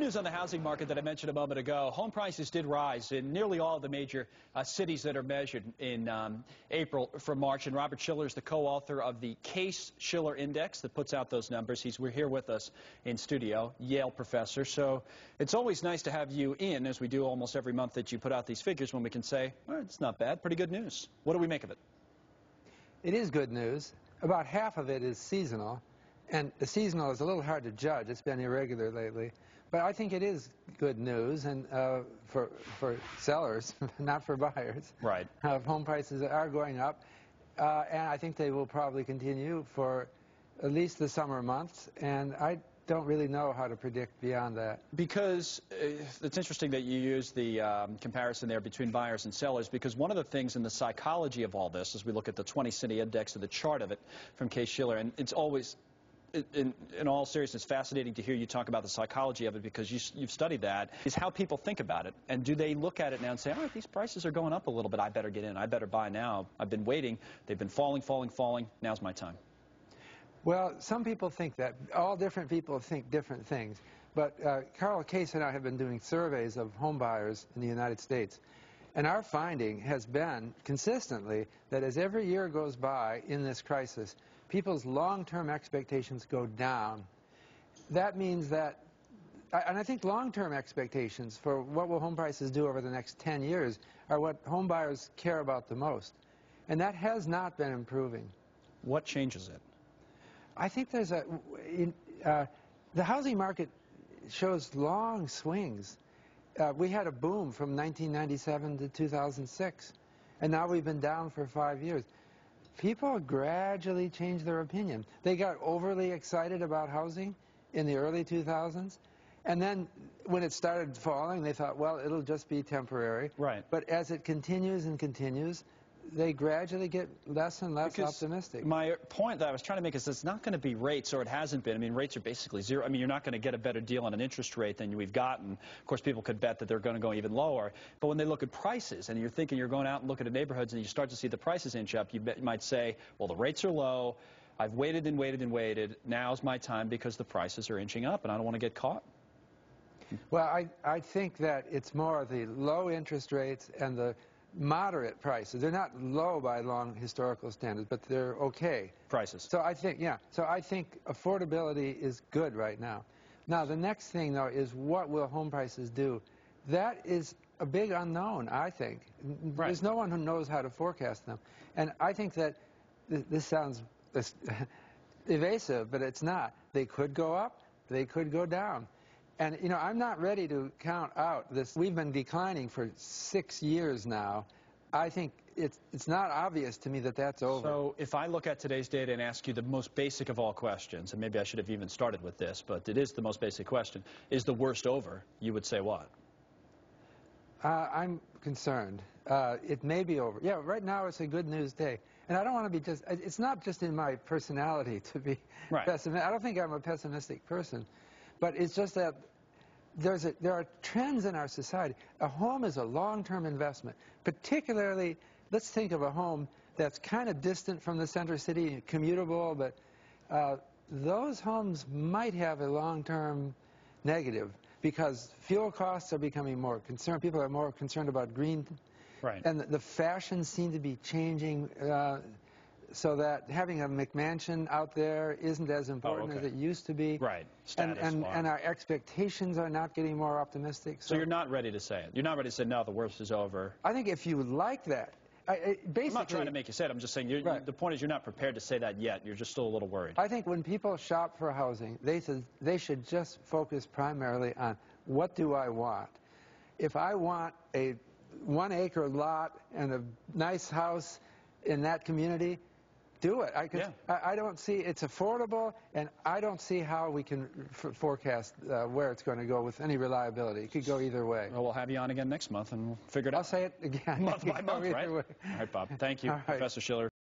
news on the housing market that I mentioned a moment ago. Home prices did rise in nearly all of the major cities that are measured in April from March. And Robert Shiller is the co-author of the Shiller Index that puts out those numbers. We're here with us in studio, Yale professor. So it's always nice to have you in, as we do almost every month that you put out these figures, when we can say, well, it's not bad, pretty good news. What do we make of it? It is good news. About half of it is seasonal. And the seasonal is a little hard to judge. It's been irregular lately. But I think it is good news, and for sellers, not for buyers. Right. Home prices are going up, and I think they will probably continue for at least the summer months. And I don't really know how to predict beyond that. Because it's interesting that you use the comparison there between buyers and sellers, because one of the things in the psychology of all this, as we look at the 20 city index or the chart of it from Shiller, and it's always, in all seriousness, fascinating to hear you talk about the psychology of it, because you've studied that, is how people think about it. And do they look at it now and say, all right, these prices are going up a little bit, I better get in, I better buy now, I've been waiting, they've been falling, falling, falling, now's my time. Well, some people think that. All different people think different things. But Carl Case and I have been doing surveys of home buyers in the United States. And our finding has been consistently that as every year goes by in this crisis, people's long-term expectations go down. That means that, and I think long-term expectations for what will home prices do over the next 10 years are what home buyers care about the most. And that has not been improving. What changes it? I think there's the housing market shows long swings. We had a boom from 1997 to 2006, and now we've been down for 5 years. People gradually change their opinion. They got overly excited about housing in the early 2000s, and then when it started falling, they thought, well, it'll just be temporary. Right. But as it continues and continues, they gradually get less and less optimistic. My point that I was trying to make is it's not going to be rates, or it hasn't been. I mean, rates are basically zero. I mean, you're not going to get a better deal on an interest rate than we've gotten. Of course, people could bet that they're going to go even lower. But when they look at prices, and you're thinking you're going out and looking at neighborhoods, and you start to see the prices inch up, you might say, well, the rates are low. I've waited and waited and waited. Now's my time because the prices are inching up, and I don't want to get caught. Well, I think that it's more the low interest rates and the moderate prices. They're not low by long historical standards, but they're okay Prices. So I think, yeah, so I think affordability is good right now. Now, the next thing, though, is what will home prices do? That is a big unknown, I think. Right. There's no one who knows how to forecast them. And I think that this sounds evasive, but it's not. They could go up, they could go down. And, you know, I'm not ready to count out this. We've been declining for 6 years now. I think it's not obvious to me that that's over. So if I look at today's data and ask you the most basic of all questions, and maybe I should have even started with this, but it is the most basic question, is the worst over? You would say what? I'm concerned. It may be over. Yeah, right now it's a good news day. And I don't want to be just, it's not just in my personality to be pessimistic. I don't think I'm a pessimistic person. But it's just that there are trends in our society. A home is a long-term investment. Particularly, let's think of a home that's kind of distant from the center city, commutable, but those homes might have a long-term negative because fuel costs are becoming more concerned. People are more concerned about green. Right. And the fashions seem to be changing. So that having a McMansion out there isn't as important as it used to be. Right. And our expectations are not getting more optimistic. So you're not ready to say it. You're not ready to say, no, the worst is over. I think if you like that, basically... I'm not trying to make you say it. I'm just saying the point is you're not prepared to say that yet. You're just still a little worried. I think when people shop for housing, they should just focus primarily on what do I want. If I want a 1-acre lot and a nice house in that community, do it. I don't see, it's affordable, and I don't see how we can forecast where it's going to go with any reliability. It could go either way. Well, we'll have you on again next month, and we'll figure it out. I'll say it again. Month by month, right? All right, Bob. Thank you, Professor Shiller.